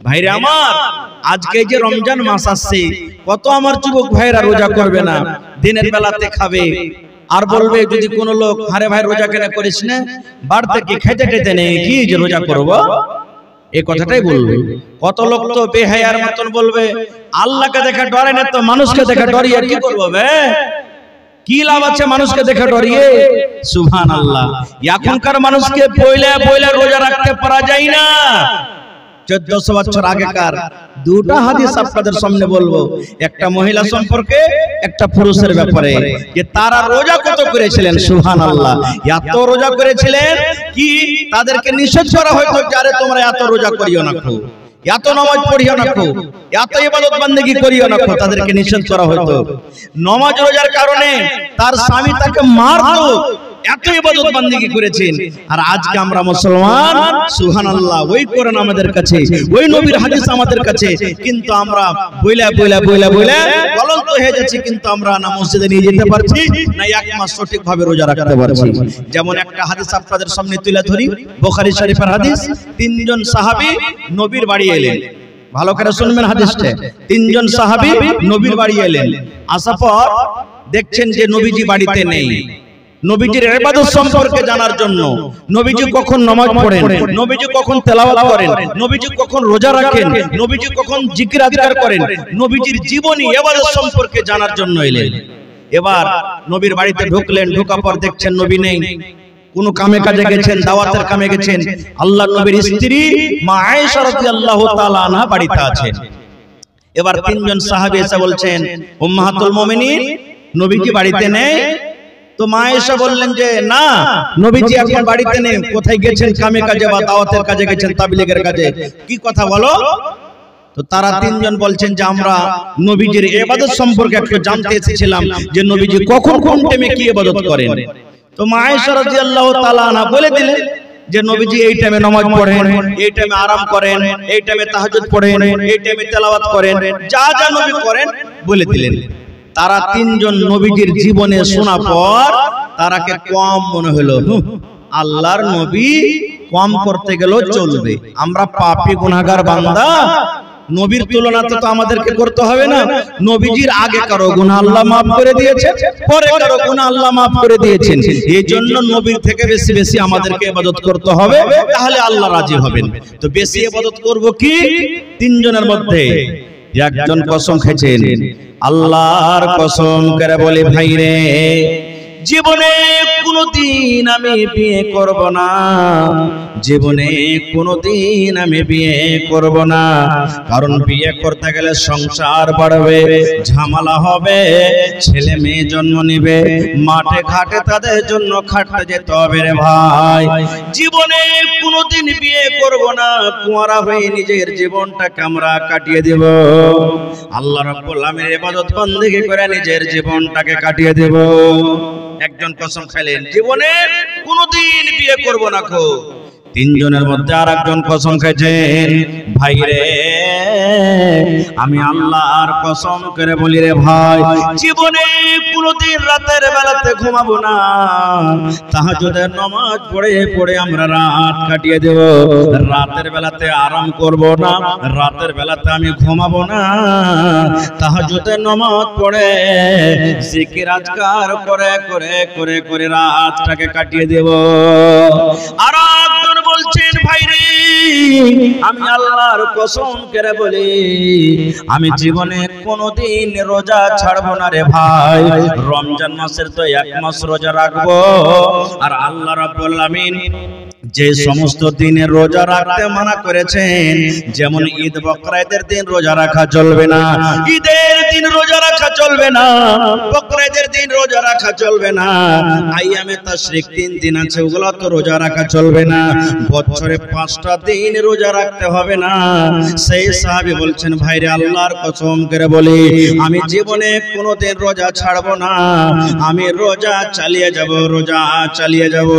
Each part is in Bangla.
ভাইরা আমার, আজকে যে রমজান মাস আসছে, কত আমার যুবক ভাইরা রোজা করবে না, দিনের বেলাতে খাবে আর বলবে যদি কোন লোক, আরে ভাই রোজা কেন করিস না, বাড়তে কি খেতে খেতে নেই কি যে রোজা করব, এই কথাটাই বলবে। কত লোক তো বেহায়ার মতন বলবে আল্লাহকে দেখে ডরে না তো মানুষকে দেখে ডরিয়ে কি করবো বে, কি লাভ আছে মানুষকে দেখে ডরিয়ে। সুবহানাল্লাহ, এখনকার মানুষকে বইলে বইলে রোজা রাখতে পারা যায় না। 1400 বছর আগেকার দুটো হাদিস আপনাদের সামনে বলবো, একটা মহিলা সম্পর্কে, একটা পুরুষের ব্যাপারে, যে তারা রোজা কত করেছিলেন। সুবহানাল্লাহ, এত রোজা করেছিলেন কি তাদেরকে নিষেধ করা হয়তো, যারে তোমরা এত রোজা করিও না, এত নামাজ পড়িও না, এত ইবাদত বান্দেগি করিও না, তাদেরকে নিষেধ করা হয়তো। নামাজ রোজার কারণে তার স্বামী তাকে মারতো, এত ইবাদত বান্দেগি করেছেন। আর আজকে আমরা মুসলমান, সুবহানাল্লাহ, ওই কোরআন আমাদের কাছে, ওই নবীর হাদিস আমাদের কাছে, কিন্তু আমরা বইলা বইলা বইলা বইলা গলন্ত হয়ে যাচ্ছি, কিন্তু আমরা না মসজিদে নিয়ে যেতে পারছি না এক মাস সঠিকভাবে রোজা রাখতে পারছি। যেমন একটা হাদিস আপনাদের সামনে তুলে ধরি, বুখারী শরীফের হাদিস। তিনজন সাহাবী নবীর বাড়ি এলেন, ভালো করে শুনবেন হাদিসটা। তিনজন সাহাবী নবীর বাড়ি এলেন, আসার পর দেখছেন যে নবীজি বাড়িতে নেই। নবীজির ইবাদত সম্পর্কে জানার জন্য, নবীজি কখন নামাজ পড়েন, নবীজি কখন তেলাওয়াত করেন, নবীজি কখন রোজা রাখেন, নবীজি কখন জিকির আজকার করেন, নবীজির জীবনী ইবাদত সম্পর্কে জানার জন্য এলেন। এবার নবীর বাড়িতে ঢুকলেন, ঢোকার পর দেখছেন নবী নেই, কোন কামে কাজে গেছেন, দাওয়াতের কামে গেছেন। আল্লাহর নবীর স্ত্রী মা আয়েশা রাদিয়াল্লাহু তাআলা আনহা বাড়িতে আছেন। এবার তিনজন সাহাবী এসে বলছেন, উম্মাহাতুল মুমিনিন, নবীজি বাড়িতে নেই। তো মা আয়েশা বললেন যে না, নবীজি এখন বাড়িতে নেই, কোথায় গেছেন, কামে কাজে বা দাওয়াতের কাজে গেছেন, তাবলীগের কাজে, কি কথা বলো। তো তারা তিনজন বলছেন যে আমরা নবীজির ইবাদত সম্পর্কে একটু জানতে এসেছিলাম, যে নবীজি কখন কোন টাইমে কি ইবাদত করেন। তো মা আয়েশা রাদিয়াল্লাহু তাআলা আনহা বলে দিলেন যে নবীজি এই টাইমে নামাজ পড়েন, এই টাইমে আরাম করেন, এই টাইমে তাহাজ্জুদ পড়েন, এই টাইমে তেলাওয়াত করেন, যা যা নবী করেন বলে দিলেন। তারা তিনজন নবীজির জীবনে শোনা পর তারাকে কম মনে হলো, আল্লাহর নবী কম করতে গেলেও চলবে, আমরা পাপী গুনাহগার বান্দা, নবীর তুলনা তো আমাদেরকে করতে হবে না। নবীজির আগে কারো গুনাহ আল্লাহ মাফ করে দিয়েছেন, পরে কারো গুনাহ আল্লাহ মাফ করে দিয়েছেন। এই জন্য নবীর থেকে বেশি বেশি আমাদেরকে ইবাদত করতে হবে, তাহলে আল্লাহ রাজি হবেন। তো বেশি ইবাদত করব কি? তিনজনের মধ্যে একজন কসম খেয়েছেন, আল্লাহর কসম করে বলে, ভাই রে, জীবনে কোনদিন আমি বিয়ে করব না, জীবনে কোনদিন আমি বিয়ে করব না, কারণ বিয়ে করতে গেলে সংসার বাড়বে, ঝামেলা হবে, ছেলে মেয়ে জন্ম নেবে, মাঠে ঘাটে তাদের জন্য খাটতে যেতে হবে রে ভাই। জীবনে কোনদিন বিয়ে করব না, কুঁয়ারা হয়ে নিজের জীবনটাকে আমরা কাটিয়ে দেব, আল্লাহ রাব্বুল আলামিনের ইবাদত বন্দেগী করে নিজের জীবনটাকে কাটিয়ে দেব। একজন কসম খেলেন, জীবনে কোনদিন বিয়ে করব না। তিনজনের মধ্যে আর একজন কসম খেয়েছেন, ভাই রে, আমি আল্লাহর কসম করে বলি রে ভাই, জীবনে কোনদিন রাতের বেলাতে ঘুমাবো না, তাহাজ্জুদের নামাজ পড়ে পড়ে আমরা রাত কাটিয়ে দেব, রাতের বেলাতে আরাম করব না, রাতের বেলাতে আমি ঘুমাবো না, তাহাজ্জুদের নামাজ পড়ে জিকির আজকার করে করে করে করে রাতটাকে কাটিয়ে দেব। আর একজন বলছেন, ভাই রে, আমি আল্লাহর কসম করে বলি, আমি জীবনে কোনদিন রোজা ছাড়বো না রে ভাই। রমজান মাসের তো এক মাস রোজা রাখবো, আর আল্লাহ রাব্বুল আলামিন যে সমস্ত দিনে রোজা রাখতে মানা করেছেন, যেমন ঈদ বকরাইদের দিন রোজা রাখা চলবে না, ঈদের দিন রোজা রাখা চলবে না, বকরাইদের দিন রোজা রাখা চলবে না, আইয়ামে তাশরিক 3 দিন আছে ওগুলো তো রোজা রাখা চলবে না, বছরে 5টা দিন রোজা রাখতে হবে না। সেই সাহাবী বলছেন, ভাইরে আল্লাহর কসম করে বলি, আমি জীবনে কোনোদিন রোজা ছাড়বো না, আমি রোজা চালিয়ে যাব, রোজা চালিয়ে যাব।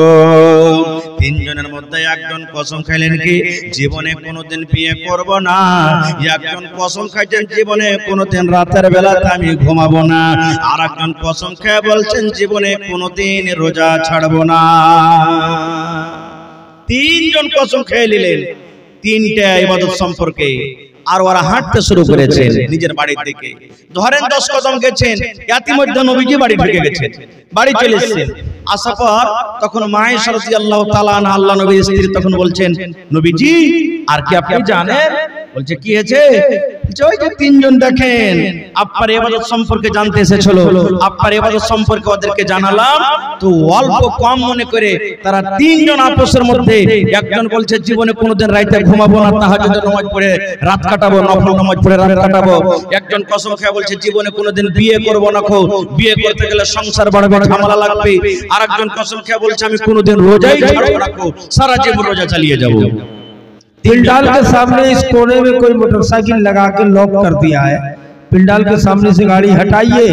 তিনজনের মধ্যে একজন কসম খাইলেন কি, জীবনে কোনোদিন বিয়ে করব না। একজন কসম খাইছেন, জীবনে কোনোদিন রাতের বেলাতে আমি ঘুমাবো না। আর একজন কসম খেয়ে বলছেন, জীবনে কোনোদিন রোজা ছাড়বো না। তিনজন কসম খেয়ে নিলেন। তিনটা ইবাদত সম্পর্কে। আর ওরা হাঁটতে শুরু করেছেন নিজের বাড়ির দিকে। ধরেন 10 কদম গেছেন, ইতিমধ্যে নবীজি বাড়ি ঢুকে গেছেন, বাড়ি চলে এসেছেন। আসার পর তখন মা আয়েশা রাদিয়াল্লাহু তাআলা আনহা আল্লাহ নবীর স্ত্রী তখন বলছেন, নবীজি আর কি আপনি জানেন? বলছে কি হয়েছে? ওই যে তিনজন দেখেন আপনার ইবাদত সম্পর্কে জানতে এসেছিল, আপনার ইবাদত সম্পর্কে ওদেরকে জানালাম, তো অল্প কম মনে করে তারা তিনজন আপসের মধ্যে একজন বলছে জীবনে কোনোদিন রাতে ঘুমাবো না, তাহাজ্জুদের নামাজ পড়ে রাত কাটাবো, নফল নামাজ পড়ে রাত কাটাবো। একজন কসম খেয়ে বলছে জীবনে কোনোদিন বিয়ে করব না, বিয়ে করতে গেলে সংসার বাড়বে, ঝামেলা লাগবে। আরেকজন কসম খেয়ে বলছে আমি কোনোদিন রোজাই ছাড়বো না, সারা জীবন রোজা চালিয়ে যাবো। पिंडाल के सामने इस कोने में कोई मोटरसाइकिल लगा के लॉक कर दिया है, पिंडाल के सामने से गाड़ी हटाइए,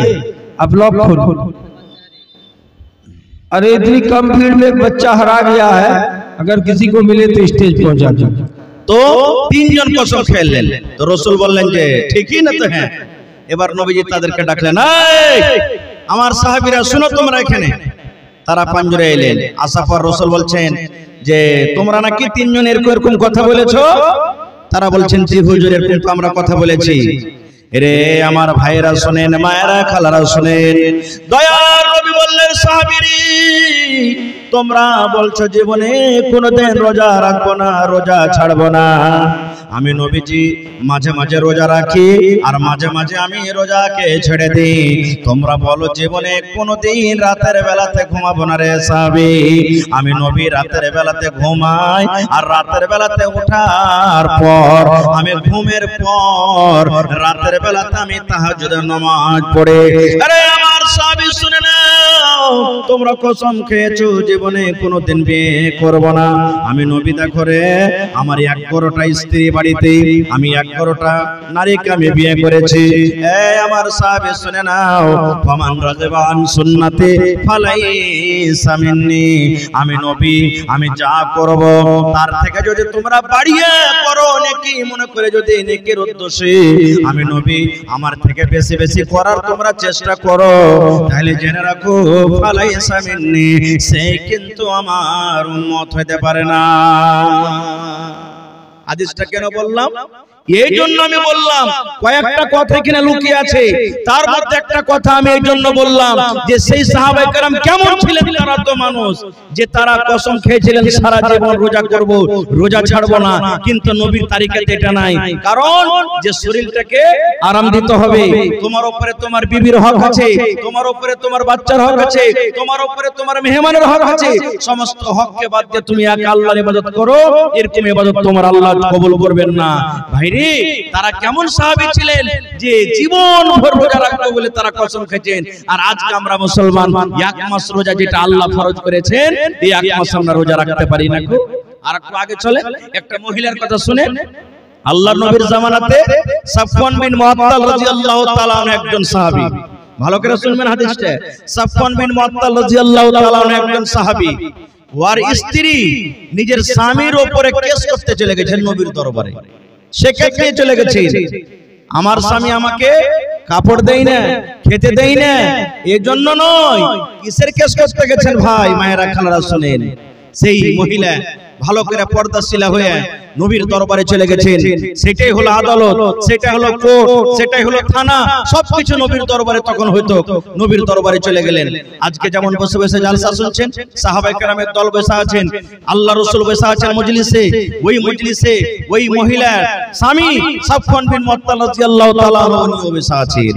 अब लॉक खोलो। अरे इतनी कम भीड़ में बच्चा हरा गया है, अगर किसी को मिले तो स्टेज पहुंचा दो। তো তিনজন কসম খেলেন, তো রাসূল বললেন যে ঠিকই না তো? হ্যাঁ। এবার নবীজি তাদেরকে ডাকলেন, এই আমার সাহাবীরা শুনো তোমরা এখানে। তারা পাঞ্জরে এলেন। আসার পর রাসূল বলছেন যে তোমরা নাকি তিনজন এরকম কথা বলেছো? তারা বলছেন জি হুজুর, এরকম তো আমরা কথা বলেছি। রে আমার ভাইরা শুনেন, মায়েরা খালারা শুনেন, দয়ার নবী বললেন সাহাবীরি তোমরা বলছো জীবনে কোনোদিন রোজা রাখবো না, রোজা ছাড়বো না। আমি নবীজি মাঝে মাঝে রোজা রাখি আর মাঝে মাঝে আমি রোজাকে ছেড়ে দিই। তোমরা বলো জীবনে কোনোদিন রাতের বেলাতে ঘুমাবো না রে সাহাবী। আমি নবী রাতের বেলাতে ঘুমাই আর রাতের বেলাতে ওঠার পর আমি ঘুমের পর রাতের বেলাতে আমি তাহাজ্জুদের নামাজ পড়ে। আরে আমার সাহাবী শুনে নাও, তোমরা কসম খেয়েছো জীবনে কোনোদিন বিয়ে করব না। আমি নবী দেখো রে, আমার 11টা স্ত্রী বাড়িতে, আমি 11টা নারীকে আমি বিয়ে করেছি। এই আমার সাহাবী শুনে নাও, ফামান রাযবান সুন্নতি ফালাইসা মিন্নি। আমি নবী আমি যা করব তার থেকে যদি তোমরা বাড়িয়ে করো নেকি মনে করে, যদি নেকির উদ্দেশ্যে আমি নবী আমার থেকে বেশি বেশি করার তোমরা চেষ্টা করো, তাহলে জেনে রাখো ফালাইসা মিন্নি, সে কিন্তু আমার উম্মত হতে পারে না। হাদিসটা কেন বললাম? এই জন্য আমি বললাম কয়েকটা কথা এখানে লুকিয়ে আছে, তার মধ্যে একটা কথা আমি এই জন্য বললাম যে সেই সাহাবায়ে কেরাম কেমন ছিলেন। তারা তো মানুষ যে তারা কসম খেয়েছিলেন সারা জীবন রোজা করব, রোজা ছাড়বো না, কিন্তু নবীর তারিখে এটা নাই। কারণ যে শরীরটাকে আরাম দিতে হবে, তোমার উপরে তোমার বিবির হক আছে, তোমার উপরে তোমার বাচ্চার হক আছে, তোমার উপরে তোমার মেহমানের হক আছে। সমস্ত হককে বাদ দিয়ে তুমি একা আল্লাহর ইবাদত করো, এরকম ইবাদত তোমার আল্লাহ কবুল করবেন না। ভাই তারা কেমন সাহাবী ছিলেন যে জীবন ভর রোজা রাখবে বলে তারা কসম খেয়েছেন। আর আজকে আমরা মুসলমান এক মাস রোজা যেটা আল্লাহ ফরজ করেছেন, এই এক মাস আমরা রোজা রাখতে পারি না। আর একটু আগে চলে একটা মহিলার কথা শুনে। আল্লাহর নবীর জামানাতে সাফওয়ান বিন মুআত্তাল রাদিয়াল্লাহু তাআলা আনহু একজন সাহাবী, ভালো করে শুনবেন হাদিসটা। সাফওয়ান বিন মুআত্তাল রাদিয়াল্লাহু তাআলা আনহু একজন সাহাবী, ওর স্ত্রী নিজের স্বামীর উপরে কেস করতে চলে গেছেন নবীর দরবারে। সে কেটে চলে গেছে, আমার স্বামী আমাকে কাপড় দেয় না, খেতে দেয় না, এই জন্য নয়। কিসের কেস করতে গেছেন ভাই? মায়েরা খালারা শুনেন, সেই মহিলা ভালো করে পর্দাশীলা হয়ে নবীর দরবারে চলে গেছেন। সেটাই হলো আদালত, সেটাই হলো কোর্ট, সেটাই হলো থানা, সবকিছু নবীর দরবারে তখন হইতো। নবীর দরবারে চলে গেলেন। আজকে যেমন বসে বসে জালসা শুনছেন, সাহাবায়ে কেরামের দল বসে আছেন, আল্লাহ রাসূল বসে আছেন মজলিসে, ওই মজলিসে ওই মহিলা স্বামী সাফওয়ান বিন মুআত্তাল রাদিয়াল্লাহু তাআলা আনহু বসে আছেন।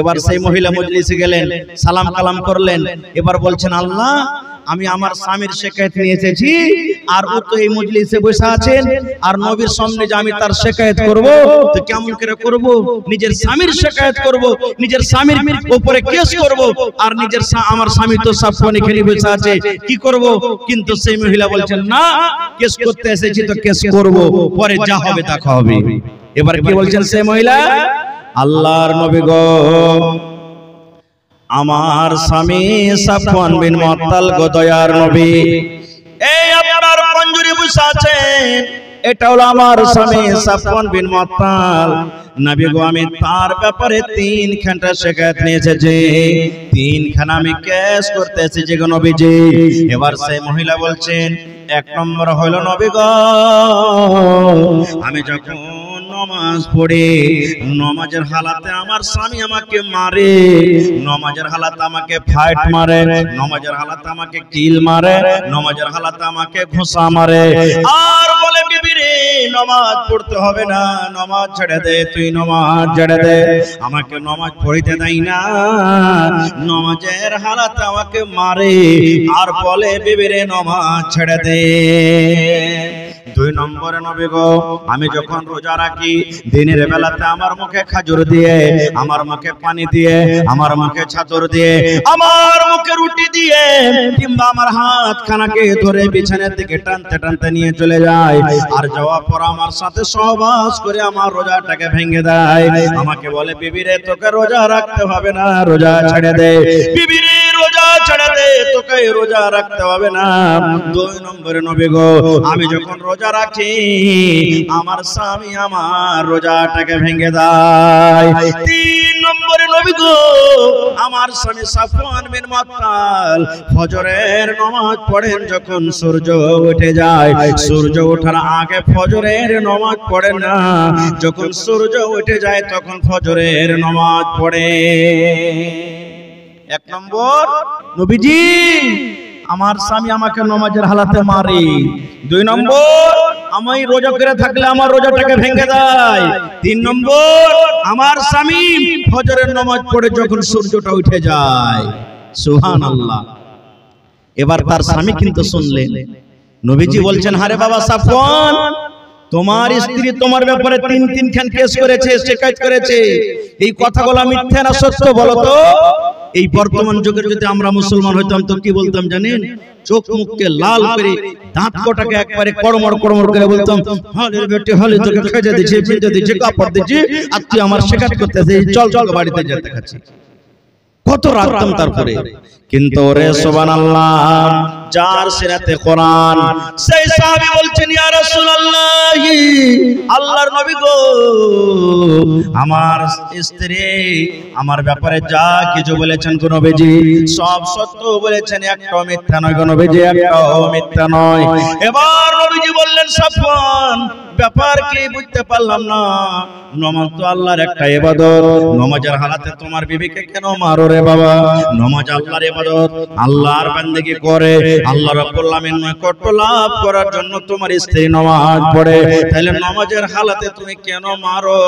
এবার সেই মহিলা মজলিসে গেলেন, সালাম কালাম করলেন। এবার বলছেন আল্লাহ আমি আমার স্বামীর শিকায়ত নিয়ে এসেছি, আর ও তো এই মজলিসে বসে আছেন, আর নবীর সামনে যে আমি তার শিকায়ত করব, তো কেমন করে করব? নিজের স্বামীর শিকায়ত করব, নিজের স্বামীর উপরে কেস করব, আর নিজের আমার স্বামী তো সাফওয়ান এখানে বসে আছে, কি করব? কিন্তু সেই মহিলা বলছেন না, কেস করতে এসেছি তো কেস করব, পরে যা হবে তা হবে। এবার কি বলছেন সেই মহিলা? আল্লাহর নবী গো, আমার স্বামী সাফওয়ান বিন মুআত্তাল গো, দয়ার নবী, এই আপনার পঞ্জুরি বসে আছেন, এটা হলো আমার স্বামী সাফওয়ান বিন মুআত্তাল। নবী গো আমি তার ব্যাপারে 3খানা শিকায়ত নিয়ে এসেছি, 3খানা আমি কেস করতে এসেছি গো নবীজি। এবার সেই মহিলা বলছেন এক নম্বর হলো নবী গো আমি যখন নামাজ পড়ে নামাজের হালাতে আমার স্বামী আমাকে মারে, নামাজের হালাতে আমাকে ফাইট মারে, নামাজের হালাতে আমাকে কিল মারে, নামাজের হালাতে আমাকে ঘুষা মারে, আর বলে বিবি রে নামাজ পড়তে হবে না, নামাজ ছেড়ে দে, তুই নামাজ ছেড়ে দে, আমাকে নামাজ পড়তে দেয় না, নামাজের হালাতে আমাকে মারে, আর বলে বিবি রে নামাজ ছেড়ে দে। দুই নম্বরে নবী গো আমি যখন রোজা রাখি দিনের বেলাতে আমার মুখে খাজুর দিয়ে, আমার মুখে পানি দিয়ে, আমার মুখে ছাতর দিয়ে, আমার মুখে রুটি দিয়ে, কিংবা আমার হাত খানাকে ধরে বিছানার দিকে টানতে টানতে নিয়ে চলে যায়, আর যাওয়ার পর আমার সাথে সহবাস করে আমার রোজাটাকে ভেঙে দেয়, আমাকে বলে বিবি রে তোকে রোজা রাখতে হবে না, রোজা ছেড়ে দে, বিবি রে রোজা ছেড়ে দে, তোকে রোজা রাখতে হবে না। দুই নম্বরে নবী গো আমি যখন রোজা রাখি আমার স্বামী আমার রোজাটাকে ভেঙে দেয়। তিন নম্বরে নবী গো আমার স্বামী সাফওয়ান বিন মুআত্তাল ফজরের নামাজ পড়েন যখন সূর্য উঠে যায়, সূর্য ওঠার আগে ফজরের নামাজ পড়েন না, যখন সূর্য উঠে যায় তখন ফজরের নামাজ পড়ে। এক নম্বর নবীজি আমার স্বামী আমাকে নামাজের হালাতে মারে, দুই নম্বর আমি রোজা করে থাকলে আমার রোজাটাকে ভেঙে দেয়, তিন নম্বর আমার স্বামী ফজরের নামাজ পড়ে যখন সূর্যটা উঠে যায়। সুবহানাল্লাহ। এবার তার স্বামী কিন্তু শুনলেন, নবীজি বলছেন হারে বাবা সাফওয়ান তোমার স্ত্রী তোমার ব্যাপারে তিনখান কেস করেছে, শিকায়ত করেছে, এই কথাগুলো মিথ্যা না সত্য বলো তো? এই বর্তমান যুগে যদি আমরা মুসলমান হইতাম তো কি বলতাম জানেন? চোখ মুখকে লাল করে দাঁত কটাকে একবারে কড়মড় কড়মড় করে বলতাম হালের বেটি হালে তোকে খেজে দিয়েছি, পিঁজে দিয়েছি, কাপড় দিয়েছি, আর তুই আমার শিকায়ত করতেছিস, চল চল বাড়িতে যেতে খাচ্ছি, কত রাখতাম। তারপরে কিন্তু রে সুবহানাল্লাহ যার সিরাতে কোরআন সেই সাহাবী বলছেন ইয়া রাসূলুল্লাহ আল্লাহর নবী গো আমার স্ত্রী আমার ব্যাপারে যা কিছু বলেছেন গো নবীজি সব সত্য বলেছেন, একটাও মিথ্যা নয় গো নবীজি, একটাও মিথ্যা নয়। এবার নবীজি বললেন সাফওয়ান ব্যাপার কি বুঝতে পারলাম না, নামাজ তো আল্লাহর একটা ইবাদত, নামাজের হালাতে তোমার বিবিকে কেন মারো রে বাবা? নামাজ আল্লাহর ইবাদত, আল্লাহর বান্দেগি করে, আল্লাহ রাব্বুল আলামিন নৈকট্য লাভ করার জন্য তোমার স্ত্রী নামাজ পড়ে, তাহলে নামাজের হালাতে তুমি কেন মারো?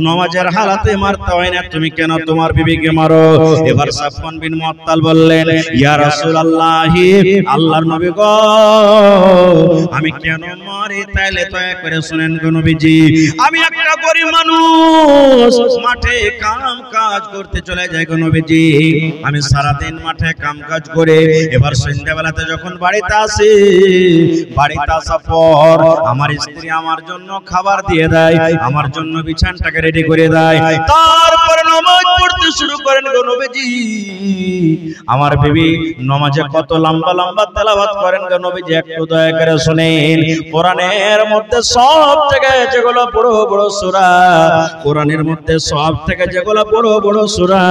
নামাজের হালাতে মারতে হয় না, তুমি কেন তোমার বিবিকে মারো? এবার সাফওয়ান বিন মুআত্তাল বললেন ইয়া রাসূলুল্লাহ আল্লাহর নবী গো আমি কেন মারি? তাইলে দয়া করে শুনেন গো নবীজি, আমি একটা গরিব মানুষ, মাঠে কাম কাজ করতে চলে যাই গো নবীজি, আমি সারা দিন মাঠে কাম কাজ করে এবার সন্ধ্যাবেলাতে যখন বাড়িতে আসি, বাড়িতে আসার পর আমার স্ত্রী আমার জন্য খাবার দিয়ে দেয়, আমার জন্য বিছানাটাকে রেডি করে দেয়, তারপরে নামাজ পড়তে শুরু করেন গো নবীজি। আমার বিবি নামাজে কত লম্বা লম্বা তেলাওয়াত করেন গো নবীজি, একটু দয়া করে শুনেন। কোরআনের মধ্যে সব থেকে যেগুলো বড় বড় সূরা, কোরআনের মধ্যে সব থেকে যেগুলো বড় বড় সূরা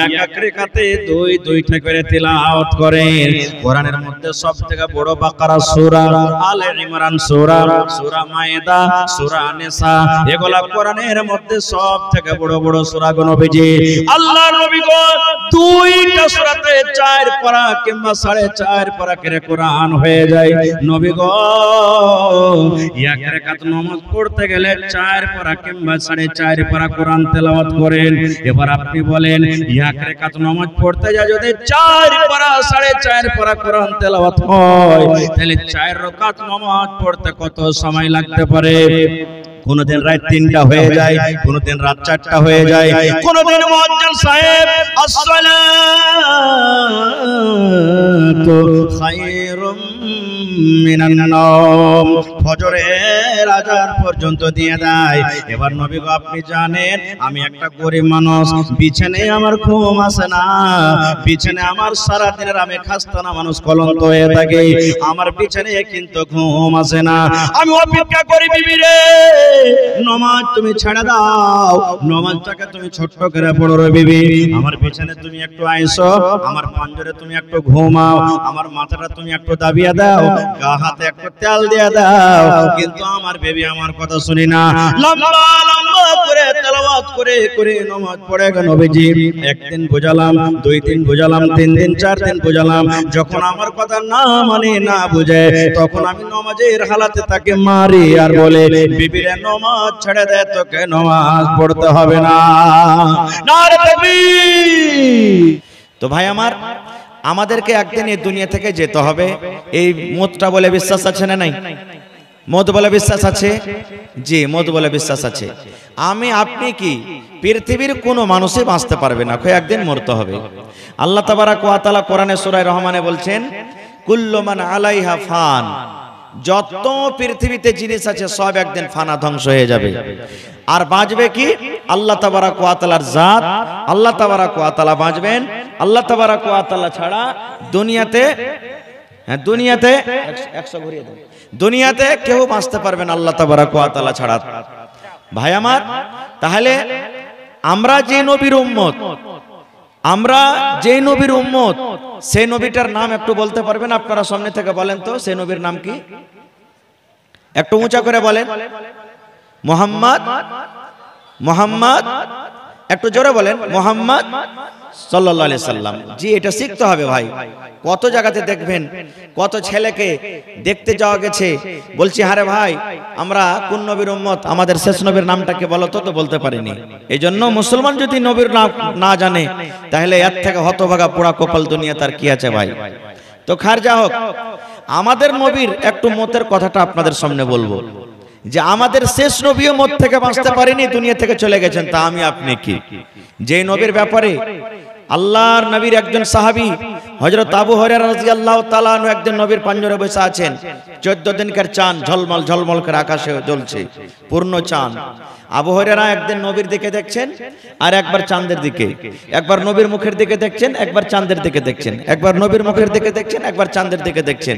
এক এক রাকাতে দুই দুইটা করে তেলাওয়াত করেন। কোরআনের মধ্যে সব থেকে বড় বাকারা সূরা, আলে ইমরান সূরা, সূরা মায়েদা, সূরা নিসা, এগুলা কোরআনের মধ্যে সব থেকে বড় বড় সূরা গো নবীজি। আল্লাহর নবী গো দুইটা সূরাতে 4 পারা কিংবা 4.5 পারা করে কোরআন হয়ে যায়। নবী গো এক রাকাত নামাজ পড়তে গেলে 4 পারা কিংবা 4.5 পারা কোরআন তেলাওয়াত করেন। এবার আপনি বলেন এক রাকাত নামাজ পড়তে যা যদি 4 পারা 4.5 পারা কোরআন তেলাওয়াত হয়, তাহলে 4 রাকাত নামাজ পড়তে কত সময় লাগতে পারে? কোনদিন রাত 3টা হয়ে যায়, কোনদিন রাত 4টা হয়ে যায়, কোনদিন মুয়াজ্জিন সাহেব আসসালাতু খায়রুম মিনান নাওম ফজরের আযান পর্যন্ত দিয়ে দেয়। এবার নবী গো আপনি জানেন আমি একটা গরিব মানুষ, বিছানায় আমার ঘুম আসে না, বিছানায় আমার সারা দিনের আমি খাস্তানা মানুষ, ক্লান্ত হয়ে থাকি, আমার বিছানায় কিন্তু ঘুম আসে না, আমি অপেক্ষা করি বিবি রে নামাজ তুমি ছেড়ে দাও, নামাজটাকে তুমি ছোট্ট করে পড়ো রে বিবি, আমার বিছানায় তুমি একটু আইসো, আমার পাঞ্জরে তুমি একটু ঘুমাও, আমার মাথাটা তুমি একটু দাবিয়ে দাও, গা হাতে একটু তেল দিয়ে দাও, কিন্তু আমার বেবি আমার কথা শুনি না। লম্বা লম্বা করে তেলাওয়াত করে করে নামাজ পড়ে নবীজি। একদিন বোঝালাম, 2 দিন বোঝালাম, 3 দিন 4 দিন বোঝালাম। যখন আমার কথা না মানে না বুঝে, তখন আমি নামাজের হালাতে তাকে মারি আর বলে, বিবিরে নামাজ ছেড়ে দে, তোকে নামাজ পড়তে হবে না। নারে তাকবীর। তো ভাই আমার, আমাদেরকে একদিন এই দুনিয়া থেকে যেতে হবে, এই মতটা বলে বিশ্বাস আছে না নাই? মত বলে বিশ্বাস আছে? জি, মত বলে বিশ্বাস আছে। আমি আপনি কি পৃথিবীর কোনো মানুষই বাঁচতে পারবে না, একদিন মরতে হবে। আল্লাহ তাবারাক ওয়া তাআলা কোরআনে সূরা রহমানে বলছেন, কুল্লু মান আলাইহা ফান, যত পৃথিবীতে জিনিস আছে সব একদিন ফানা, ধ্বংস হয়ে যাবে। আর বাঁচবে কি? আল্লাহ তাবারাক ওয়া তাআলার জাত, আল্লাহ তাবারাক ওয়া তাআলা বাঁচবেন। আল্লাহ তাবারাক ওয়া তাআলা ছাড়া দুনিয়াতে, হ্যাঁ দুনিয়াতে 100 ঘুরিয়ে দেন, দুনিয়াতে কেউ বাঁচতে পারবে না আল্লাহ তাবারাক ওয়া তাআলা ছাড়া। ভাই আমার, তাহলে আমরা যে নবীর উম্মত, আমরা যে নবীর উম্মত, সেই নবীটার নাম একটু বলতে পারবেন আপনারা? সামনে থেকে বলেন তো, সেই নবীর নাম কি? একটু উঁচা করে বলেন। মুহাম্মদ, মুহাম্মদ, একটু জোরে বলেন, মুহাম্মদ সাল্লাল্লাহু আলাইহি সাল্লাম। জি, এটা শিখতে হবে ভাই। কত জায়গাতে দেখবেন, কত ছেলেকে দেখতে যাওয়া গেছে, বলছি হারে ভাই আমরা কোন নবীর উম্মত, আমাদের শেষ নবীর নামটা কি বলো তো? বলতে পারিনি। এই জন্য মুসলমান যদি নবীর নাম না জানে, তাহলে এর থেকে হতভাগা পোড়া কপাল দুনিয়া তার কি আছে ভাই। তো খার যা হোক, আমাদের নবীর একটু মতের কথাটা আপনাদের সামনে বলবো, যে আমাদের শেষ নবীও মত থেকে বাঁচতে পারেনি, দুনিয়া থেকে চলে গেছেন। তা আমি আপনি কি? যে নবীর ব্যাপারে আল্লাহর নবীর একজন সাহাবী হযরত আবু হুরায়রা রাদিয়াল্লাহু তাআলা আনহু একজন নবীর পাঞ্জরে বসে আছেন। 14 দিনকার চাঁদ ঝলমল ঝলমল করে আকাশে জ্বলছে, পূর্ণ চাঁদ। আবু হুরায়রা একদিন নবীর দিকে দেখছেন, আর একবার চাঁদের দিকে, একবার নবীর মুখের দিকে দেখছেন, একবার চাঁদের দিকে দেখছেন, একবার নবীর মুখের দিকে দেখছেন, একবার চাঁদের দিকে দেখছেন।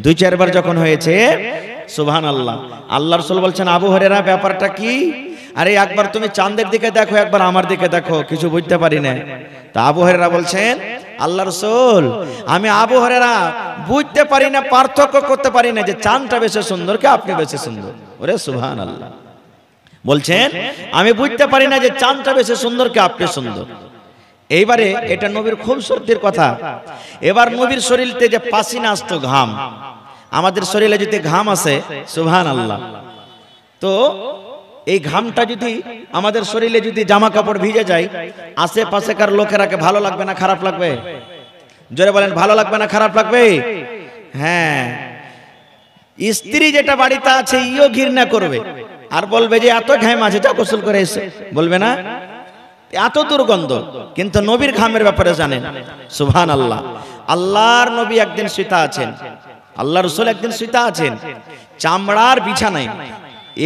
2-4 বার যখন হয়েছে, সুবহানাল্লাহ, আল্লাহর রাসূল বলছেন, আবু হুরায়রা ব্যাপারটা কি? আরে একবার তুমি চাঁদের দিকে দেখো, একবার আমার দিকে দেখো, কিছু বুঝতে পারি না। তা আবু হুরায়রা বলছেন, আল্লাহ রাসূল, আমি আবু হুরায়রা বুঝতে পারি না, পার্থক্য করতে পারি না যে চাঁদটা বেশি সুন্দর কি আপনি বেশি সুন্দর। ওরে সুবহানাল্লাহ, বলছেন আমি বুঝতে পারি না যে চাঁদটা বেশি সুন্দর কি আপনি সুন্দর। এইবারে এটা নবীর খুব সত্যির কথা। এবার নবীর শরীরতে যে পাসিনা আসতো, ঘাম, আমাদের শরীরে যদি ঘাম আসে, সুবহানাল্লাহ, তো এই ঘামটা যদি আমাদের শরীরে যদি জামা কাপড় ভিজে যায়, আশেপাশেকার লোকেরাকে ভালো লাগবে না খারাপ লাগবে? জোরে বলেন, ভালো লাগবে না খারাপ লাগবে? হ্যাঁ, স্ত্রী যেটা বাড়িতে আছে ইও ঘৃণা করবে, আর বলবে যে এত ঘাম আছে, যা গোসল করে এসে, বলবে না এত দুর্গন্ধ। কিন্তু নবীর ঘামের ব্যাপারে জানেন, সুবহানাল্লাহ। আল্লাহর নবী একদিন শুইতা আছেন, আল্লাহ রাসূল একদিন শুইতা আছেন চামড়ার বিছানায়।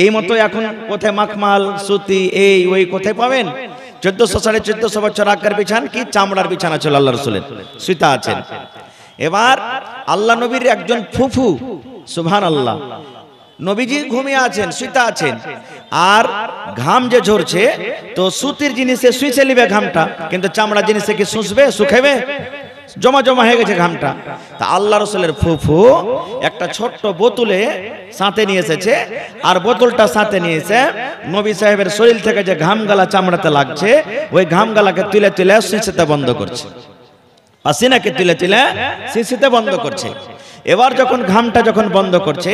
এই মতো এখন কোথায় মাখমাল সুতি এই ওই কোথায় পাবেন? 1400-1450 বছর আগের বিছানা কি চামড়ার বিছানা ছিল আল্লাহ রাসূলের, শুইতা আছেন। এবার আল্লাহ নবীর একজন ফুফু, সুবহানাল্লাহ, নবীজি ঘুমিয়ে আছেন, শুইতা আছেন, আর ঘাম যে ঝরছে, তো সুতির জিনিসে শুইছে লিবে ঘামটা, কিন্তু চামড়া জিনিসে কি শুষবে, শুকাবে? জমা জমা হয়ে গেছে ঘামটা। তা আল্লাহ রাসূলের ফুফু একটা ছোট্ট বোতলে সাথে নিয়ে এসেছে, আর বোতলটা সাথে নিয়েছে নবী সাহেবের শরীর থেকে যে ঘামগালা চামড়াতে লাগছে, ওই ঘামগালাকে তুলে তুলে শিশিতে বন্ধ করছে, পাসিনাকে তুলে তুলে শিশিতে বন্ধ করছে। এবার যখন ঘামটা যখন বন্ধ করছে,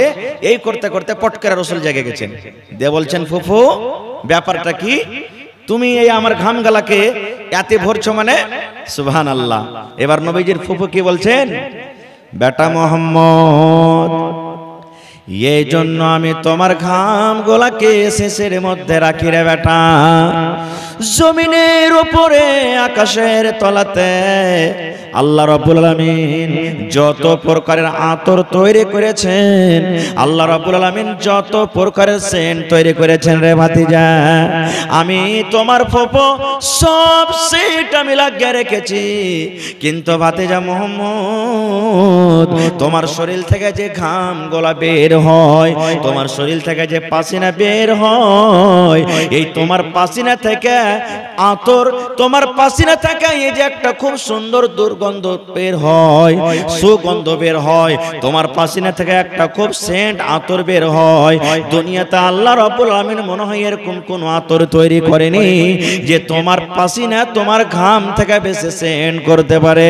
এই করতে করতে পটকেরা রাসূল জেগে গেছেন, দিয়ে বলছেন, ফুফু ব্যাপারটা কি? তুমি এই আমার ঘামগালাকে এত ভরছো মানে? সুবহানাল্লাহ। এবার নবীজির ফুফু কি বলছেন? বেটা মোহাম্মদ, এই জন্য আমি তোমার ঘাম গোলাকে শেষের মধ্যে রাখি রে বেটা। জমিনের উপরে আকাশের তলাতে আল্লাহ রাব্বুল আলামিন যত প্রকারের আতর তৈরি করেছেন, আল্লাহ রাব্বুল আলামিন যত প্রকারের সেন্ট তৈরি করেছেন রে ভাতিজা, আমি তোমার ফুফু সব সেন্ট আমি লাগিয়ে রেখেছি। কিন্তু ভাতিজা মোহাম্মদ, তোমার শরীর থেকে যে ঘাম গোলা বের হয়, তোমার শরীর থেকে যে পাসিনা বের হয়, এই তোমার পাসিনা থেকে আতর তোমার পাসিনা থেকে এই যে একটা খুব সুন্দর দুর্গন্ধ বের হয়, সুগন্ধ বের হয়, তোমার পাসিনা থেকে একটা খুব সেন্ট আতর বের হয়। দুনিয়াতে আল্লাহ রাব্বুল আলামিন মনে হয় এরকম কোন আতর তৈরি করেনি যে তোমার পাসিনা তোমার ঘাম থেকে বেশি সেন্ট করতে পারে।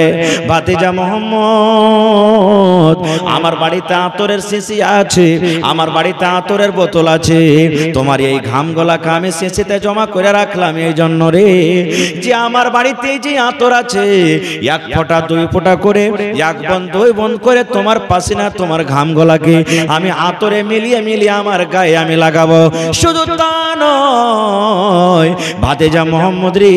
ভাতিজা মোহাম্মদ, আমার বাড়িতে আতরের শিশি আছে, আমার বাড়িতে আতরের বোতল আছে, তোমার এই ঘামগুলাকে আমি শিশিতে জমা করে রাখলাম এই জন্য রে, যে আমার বাড়িতে যে আতর আছে এক ফোঁটা দুই ফোঁটা করে, এক বন্ধ দুই বন্ধ করে তোমার পাসিনা তোমার ঘামগুলাকে আমি আতরে মিলিয়ে মিলিয়ে আমার গায়ে আমি লাগাবো। শুধু তা নয় ভাতিজা মোহাম্মদ রে,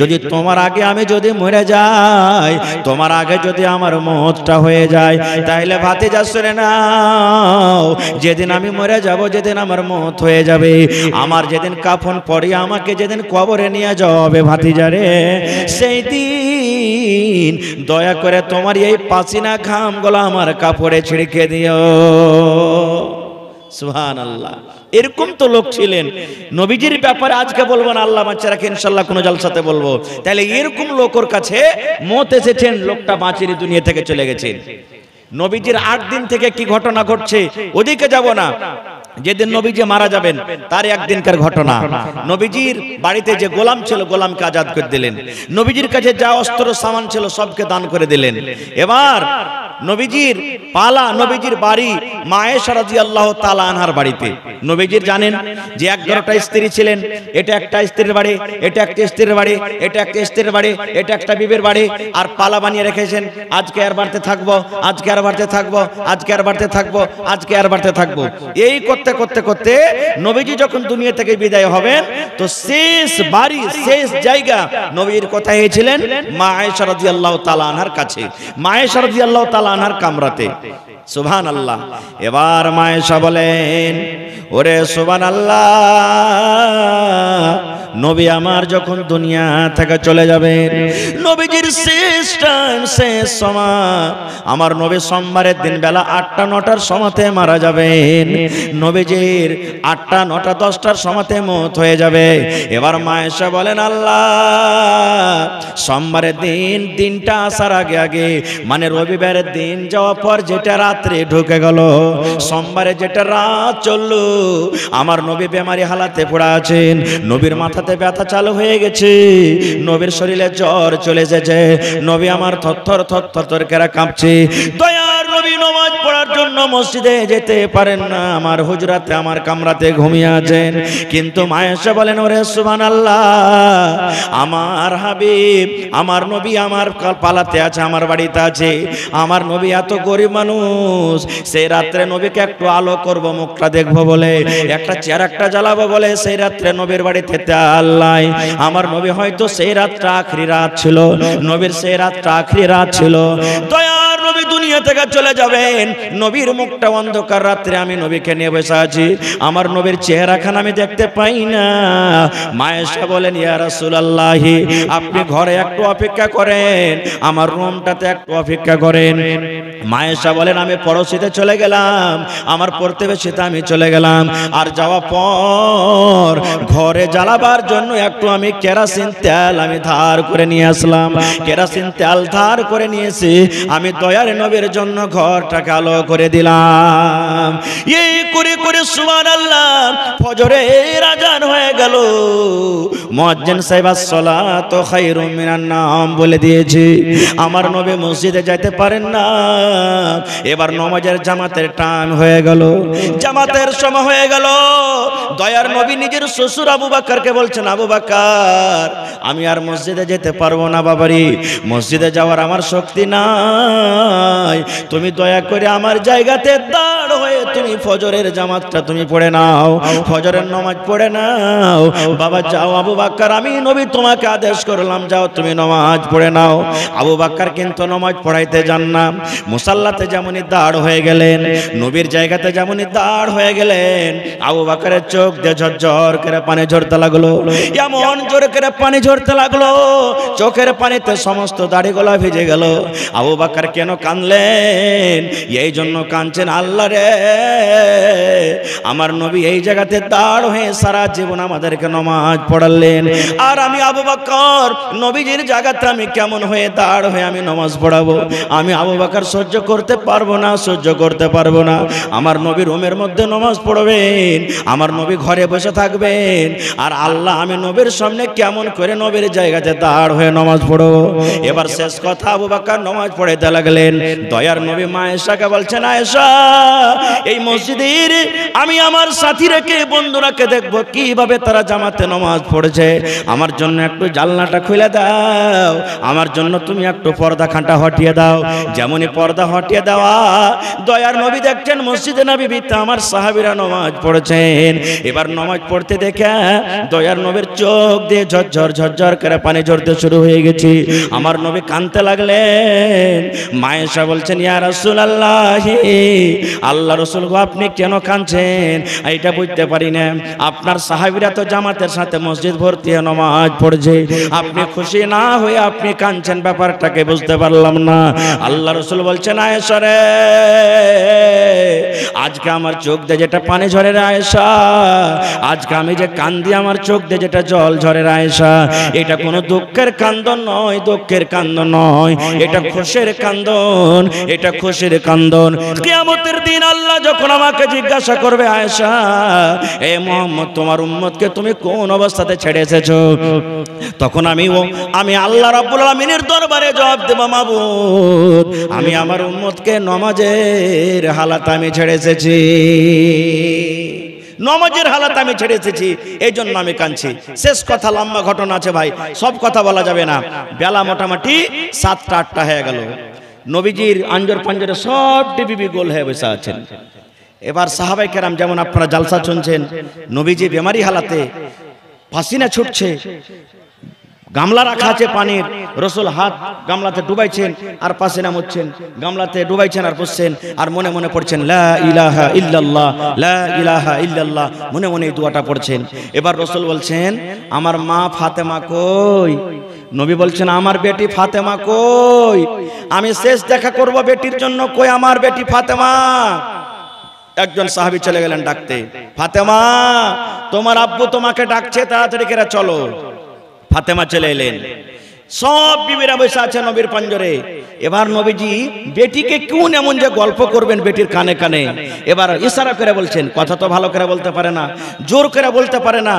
যদি তোমার আগে আমি যদি মরে যাই, তোমার আগে যদি আমার মওতটা হয়ে যায়, তাহলে ভাতিজা শুনে নাও, যেদিন আমি মরে যাব, যেদিন আমার মওত হয়ে যাবে, আমার যেদিন কাফন পরিয়ে আমাকে যেদিন কবরে নিয়ে যাওয়া হবে ভাতিজা রে, সেই দিন দয়া করে তোমার এই পাসিনা ঘামগুলো আমার কাপড়ে ছিড়কে দিও। সুবহানাল্লাহ। এরকম তো লোক ছিলেন। নবীজির ব্যাপারে আজকে বলবো না, আল্লাহ বাচ্চা রাখে, ইনশাআল্লাহ কোনো জলসাতে বলবো। তাহলে এরকম লোকের কাছে মত এসেছেন, লোকটা বাঁচিয়ে দুনিয়া থেকে চলে গেছেন। নবীজির 8 দিন থেকে কি ঘটনা ঘটছে ওদিকে যাব না। যেদিন নবীজি মারা যাবেন তার একদিনকার ঘটনা। নবীজির বাড়িতে যে গোলাম ছিল, গোলামকে আজাদ করে দিলেন। নবীজির কাছে যা অস্ত্র সামান ছিল সবকে দান করে দিলেন। এবার নবীজির পালা, নবীজির বাড়ি মা আয়েশা রাদিয়াল্লাহু তাআলা আনহার বাড়িতে। নবীজির জানেন যে 11টা স্ত্রী ছিলেন, এটা একটা স্ত্রীর বাড়ি, এটা একটা স্ত্রীর বাড়ি, এটা একটা স্ত্রীর বাড়ি, এটা একটা বিবির বাড়ি, আর পালা বানিয়ে রেখেছেন, আজকে আর বাড়তে থাকবো, আজকে আর বাড়তে থাকবো, আজকে আর বাড়তে থাকবো, আজকে আর বাড়তে থাকবো। এই করতে করতে করতে নবীজি যখন দুনিয়া থেকে বিদায় হবেন, তো শেষ বাড়ি, শেষ জায়গা নবীর কোথায় ছিলেন? মা আয়েশা রাদিয়াল্লাহু তাআলা আনহার কাছে, মা আয়েশা রাদিয়াল্লাহু তাআলা আনহার কামরাতে। সুবহানাল্লাহ। এবার মা আয়েশা বলেন, ওরে সুবহানাল্লাহ, নবী আমার যখন দুনিয়া থেকে চলে যাবেন, নবীজির শেষ টাইম, শেষ সময়, আমার নবী সোমবারের দিন বেলা 8টা 9টার সময়তে মারা যাবেন। নবীজির 8টা 9টা 10টার সময়তে মওত হয়ে যাবে। এবার মা আয়েশা বলেন, আল্লাহ, সোমবারের দিন, দিনটা আসার আগে আগে, মানে রবিবারের দিন যাওয়ার পর যেটা রাত্রে ঢুকে গেল, সোমবারে যেটা রাত চললো, আমার নবী বেমারি হালাতে পড়ে আছেন, নবীর মাথাতে ব্যথা চালু হয়ে গেছে, নবীর শরীরে জ্বর চলে এসেছে, নবী আমার থরথর থরথর করে কাঁপছে। দয়ার নবী নামাজ পড়ার জন্য মসজিদে যেতে পারেন না, আমার হুজরাতে, আমার কামরাতে ঘুমিয়ে আছেন। কিন্তু মা আয়েশা বলেন, ওরে সুবহানাল্লাহ, আমার হাবিব, আমার নবী আমার পালাতে আছে, আমার বাড়িতে আছে, আমার নবী এত গরিব মানুষ, সেই রাত্রে নবীকে একটু আলো করব, মুখটা দেখবো বলে, একটা চেরাকটা জ্বালাবো বলে, সেই রাত্রে নবীর বাড়িতে আল্লাহ, আমার নবী হয়তো সেই রাতটা আখরি রাত ছিল, নবীর সেই রাতটা আখরি রাত ছিল। দয়ার নবী দুনিয়া থেকে চলে যাবেন, নবীর মুখটা অন্ধকার রাত্রে, আমি নবীকে নিয়ে বসে আছি, আমার নবীর চেহারাখানা আমি দেখতে পাই না। মা আয়েশা বলেন, ইয়া রাসূলুল্লাহ, আপনি ঘরে একটু অপেক্ষা করেন, আমার রুমটাতে একটু অপেক্ষা করেন। মা আয়েশা বলেন, আমি পড়োশিতে চলে গেলাম, আমার প্রতিবেশীতে আমি চলে গেলাম, আর যাওয়ার পর ঘরে জ্বালাবার জন্য একটু আমি কেরোসিন তেল আমি ধার করে নিয়ে আসলাম। কেরোসিন তেল ধার করে নিয়েছি, আমি দয়ার নবীর জন্য ঘরটাকে আলো করে দিলাম। এই করে করে সুবহানাল্লাহ, ফজরের আযান হয়ে গেল, মুয়াজ্জিন সাহেব আসসালাতু খায়রুম মিনান নাওম বলে দিয়েছে। আমার নবী মসজিদে যাইতে পারেন না, এবার নামাজের জামাতের টাইম হয়ে গেল, জামাতের সময় হয়ে গেল। দয়ার নবী নিজের শ্বশুর আবু বকরকে বলছেন, আবু বকর, আমি আর মসজিদে যেতে পারবো না বাবারি, মসজিদে যাওয়ার আমার শক্তি নাই, তুমি দয়া করে আমার জায়গাতে দাঁড় হয়ে তুমি ফজরের জামাতটা তুমি পড়ে নাও, ফজরের নামাজ পড়ে নাও। বাবা যাও আবু বকর, আমি নবী তোমাকে আদেশ করলাম, যাও তুমি নামাজ পড়ে নাও। আবু বকর কিন্তু নামাজ পড়াইতে যান না, মুসাল্লাতে যেমনই দাঁড় হয়ে গেলেন, নবীর জায়গাতে যেমনই দাঁড় হয়ে গেলেন, আবু বকরের চোখ দিয়ে ঝরঝর করে পানি ঝরতে লাগলো, এমন জোরে করে পানি ঝরতে লাগলো, চোখের পানিতে সমস্ত দাড়িগুলো ভিজে গেল। আবু বকর কেন কাঁদলেন? এই জন্য কাঁদছেন, আল্লাহ রে, আমার নবী এই জায়গাতে দাঁড় হয়ে সারা জীবন আমাদেরকে নামাজ পড়ালেন। আর আমি আবু বকর নবীজির জায়গাতে আমি কেমন হয়ে দাঁড় হয়ে আমি নামাজ পড়াবো? আমি আবু বকর সহ্য করতে পারবো না, সহ্য করতে পারবো না। আমার নবী রুমের মধ্যে নামাজ পড়বেন, আমার নবী ঘরে বসে থাকবেন, আর আল্লাহ আমি নবীর সামনে কেমন করে নবীর জায়গাতে দাঁড় হয়ে নামাজ পড়বো? এবার শেষ কথা আবু বকর নামাজ পড়াইতে লাগলেন। দয়ার নবী মা আয়েশাকে বলছেন, আয়েশা এই মসজিদের আমি আমার সাথী রেখে বন্ধুরাকে দেখবো কিভাবে তারা জামাতে নামাজ পড়েছে, আমার জন্য একটু জানলাটা খুলে দাও, আমার জন্য তুমি একটু পর্দা খাঁটা হটিয়ে দাও। যেমনই পর্দা হটিয়ে দেওয়া, দয়ার নবী দেখছেন মসজিদে নববীতে আমার সাহাবীরা নামাজ পড়েছেন। এবার নামাজ পড়তে দেখে দয়ার নবীর চোখ দিয়ে ঝরঝর ঝরঝর করে পানি ঝরতে শুরু হয়ে গেছে। আমার নবী কাঁদতে লাগলেন। মা আয়েশা বলছেন, ইয়া রাসূলুল্লাহ, আল্লাহ রাসূল গো আপনি কেন কাঁদছেন? এটা বুঝতে পারি না, আপনার সাহাবীরা তো জামাতের সাথে মসজিদ ভর্তি হয়ে নামাজ পড়ছে, আপনি খুশি না হয়ে আপনি কাঁদছেন, ব্যাপারটাকে বুঝতে পারলাম না। আল্লাহ রাসূল বলছেন, আয়েশা রে, আজকে আমার চোখ দিয়ে যেটা পানি ঝরে রে আয়েশা, আজকে আমি যে কান্দি আমার চোখ দিয়ে যেটা জল ঝরে রে আয়েশা, এটা কোনো দুঃখের কান্দন নয়, দুঃখের কান্দন নয়, এটা খুশির কান্দন, এটা খুশির কান্দন। কিয়ামতের দিন আল্লাহ যখন আমাকে জিজ্ঞাসা করবে, আয়েশা এ মুহাম্মদ তোমার উম্মতকে তুমি কোন অবস্থাতে ছেড়ে এসেছো, তখন আমি আল্লাহ রাব্বুল আলামিনের দরবারে জবাব দেব, মাবুদ আমি আমার উম্মতকে নামাজের হালাতে আমি ছেড়ে এসেছি, নামাজের হালাতে আমি ছেড়ে এসেছি, এই জন্য আমি কাঁদছি। শেষ কথা, লম্বা ঘটনা আছে ভাই, সব কথা বলা যাবে না। বেলা মোটামুটি 7টা 8টা হয়ে গেল। নবীজির আঞ্জর পাঞ্জরে সব টিভি গোল হয়ে বসে আছেন। এবার সাহাবায়ে কেরাম, যেমন আপনারা জালসা শুনছেন, নবীজি বেমারি হালাতে পাসিনা ছুটছে, গামলা রাখা আছে পানির, রাসূল হাত গামলাতে ডুবাইছেন আর পাসিনা মুছছেন, গামলাতে ডুবাইছেন আর পুছছেন, আর মনে মনে পড়ছেন লা ইলাহা ইল্লাল্লাহ, লা ইলাহা ইল্লাল্লাহ, মনে মনে এই দোয়াটা পড়ছেন। এবার রাসূল বলছেন, আমার মা ফাতেমা কই? নবী বলছেন, আমার বেটি ফাতেমা কই? আমি শেষ দেখা করব বেটির জন্য, কই আমার বেটি ফাতেমা? একজন সাহাবী চলে গেলেন ডাকতে, ফাতেমা তোমার আব্বু তোমাকে ডাকছে, তাড়াতাড়ি করে চলো। ফাতেমা চলে এলেন, সব বিবিরা বসে আছে নবীর পাঞ্জরে। এবার নবীজি বেটিকে কোন এমন যে গল্প করবেন বেটির কানে কানে, এবার ইশারা করে বলছেন, কথা তো ভালো করে বলতে পারে না, জোর করে বলতে পারে না,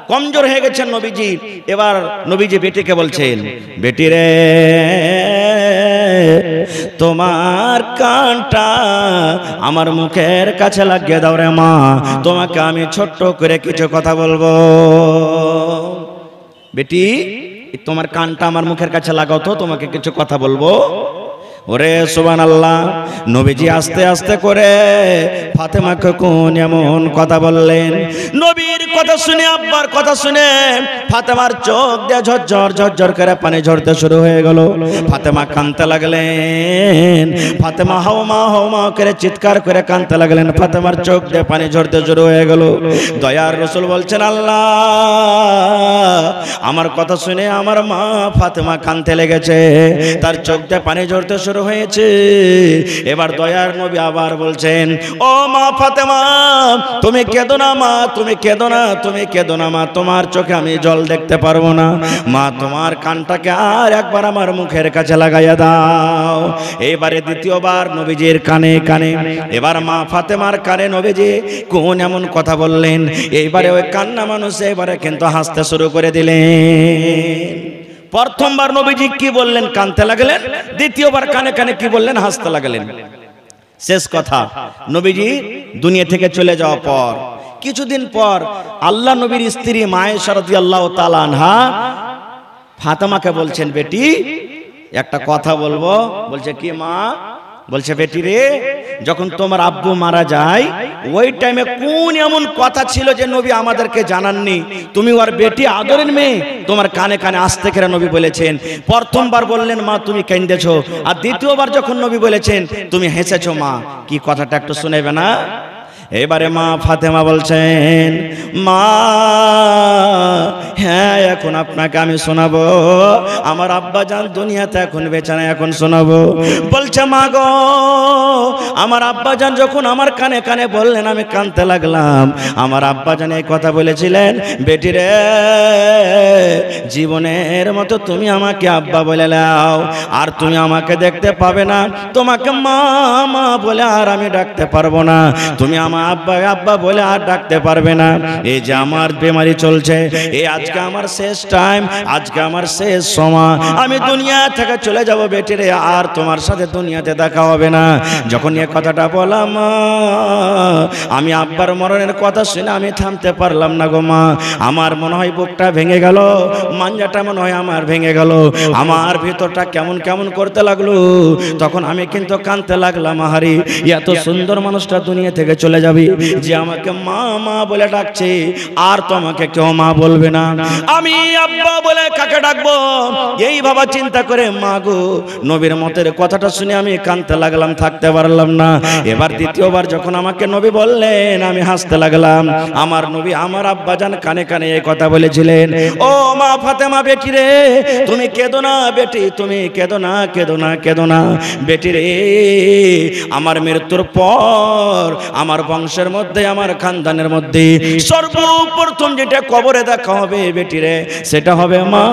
কমজোর হয়ে গেছেন নবীজি। এবার নবীজি বেটিকে বলছেন, বেটি রে তোমার কানটা আমার মুখের কাছে লাগিয়ে দাও রে মা, তোমাকে আমি ছোট্ট করে কিছু কথা বলবো। বেটি তোমার কানটা আমার মুখের কাছে লাগাও তো, তোমাকে কিছু কথা বলবো। ওরে সুবহানাল্লাহ, নবীজি আস্তে আস্তে করে ফাতেমাকে কোন এমন কথা বললেন। নবীর কথা শুনে, আব্বার কথা শুনে ফাতেমার চোখ দিয়ে ঝরঝর ঝরঝর করে পানি ঝরতে শুরু হয়ে গেল। ফাতেমা কাঁদতে লাগলেন, ফাতেমা হাওমা হাওমা করে চিৎকার করে কাঁদতে লাগলেন, ফাতেমার চোখ দিয়ে পানি ঝরতে শুরু হয়ে গেল। দয়ার রাসূল বলছেন, আল্লাহ আমার কথা শুনে আমার মা ফাতেমা কাঁদতে লেগেছে, তার চোখ দিয়ে পানি ঝরতে শুরু হয়েছে। এবার দয়ার নবী আবার বলছেন, ও মা ফাতেমা তুমি কেঁদো না মা, তুমি কেঁদো না, তুমি কেঁদো না মা, তোমার চোখে আমি জল দেখতে পারবো না, মা তোমার কানটাকে আর একবার আমার মুখের কাছে লাগাইয়া দাও। এবারে দ্বিতীয়বার নবীজির কানে কানে, এবার মা ফাতেমার কানে নবীজি কোন এমন কথা বললেন, এইবারে ওই কান্না মানুষ এবারে কিন্তু হাসতে শুরু করে দিলেন। প্রথমবার নবীজি কি বললেন, কাঁদতে লাগলেন, দ্বিতীয়বার কানে কানে কি বললেন, হাসতে লাগলেন। শেষ কথা, নবীজি দুনিয়া থেকে চলে যাওয়ার পর কিছুদিন পর আল্লাহ নবীর স্ত্রী মা আয়েশা রাদিয়াল্লাহু তাআলা আনহা ফাতেমাকে বলছেন, বেটি একটা কথা বলবো। বলছে, কি মা? বলছে, বেটি রে যখন তোমার আব্বু মারা যায় ওই টাইমে কোন এমন কথা ছিল যে নবী আমাদেরকে জানাননি, তুমি ওর বেটি আদরের মেয়ে, তোমার কানে কানে আস্তে করে নবী বলেছেন। প্রথমবার বললেন মা তুমি কাঁদেছো, আর দ্বিতীয়বার যখন নবী বলেছেন তুমি হেসেছো। মা কি কথাটা একটু শুনেবে না? এবারে মা ফাতেমা বলছেন, মা হ্যাঁ এখন আপনাকে আমি শোনাবো, আমার আব্বা জান দুনিয়াতে এখন বেঁচে নাই, এখন শোনাবো। বলছে মা গো, আমার আব্বা জান যখন আমার কানে কানে বললেন আমি কাঁদতে লাগলাম। আমার আব্বা জান এই কথা বলেছিলেন, বেটি রে জীবনের মতো তুমি আমাকে আব্বা বলে নাও, আর তুমি আমাকে দেখতে পাবে না, তোমাকে মা মা বলে আর আমি ডাকতে পারবো না, তুমি আমার আব্বা আব্বা বলে আর ডাকতে পারবে না। এই যে আমার বেমারি চলছে, এই আজকে আমার শেষ টাইম, আজকে আমার শেষ সময়, আমি দুনিয়া থেকে চলে যাব বেটি রে, আর তোমার সাথে দুনিয়াতে দেখা হবে না। যখন এই কথাটা বললাম আমি আব্বার মরণের কথা শুনে আমি থামতে পারলাম না গো মা। আমার মনে হয় বুকটা ভেঙে গেল, মাঞ্জাটা মনে হয় আমার ভেঙে গেল, আমার ভিতরটা কেমন কেমন করতে লাগলো। তখন আমি কিন্তু কাঁদতে লাগলাম, আহারি এত সুন্দর মানুষটা দুনিয়া থেকে চলে যাবে, যে আমাকে মা মা বলে ডাকছে, আর তো আমাকে কেউ মা বলবে না, আমি আব্বা বলে কাকে ডাকবো? এই বাবা চিন্তা করে মা গো নবীর মতের কথাটা শুনে আমি কাঁদতে লাগলাম, থাকতে পারলাম না। এবার দ্বিতীয়বার যখন আমাকে নবী বললেন আমি হাসতে লাগলাম। আমার নবী আমার আব্বা জান কানে কানে এই কথা বলেছিলেন, ও মা ফাতেমা বেটি রে তুমি কেঁদো না বেটি, তুমি কেঁদো না, কেঁদো না, কেঁদো না বেটি রে, আমার মৃত্যুর পর আমার বংশের মধ্যে, আমার খানদানের মধ্যে সর্বপ্রথম যেটা কবরে দেখা হবে বেটি রে, সেটা হবে মা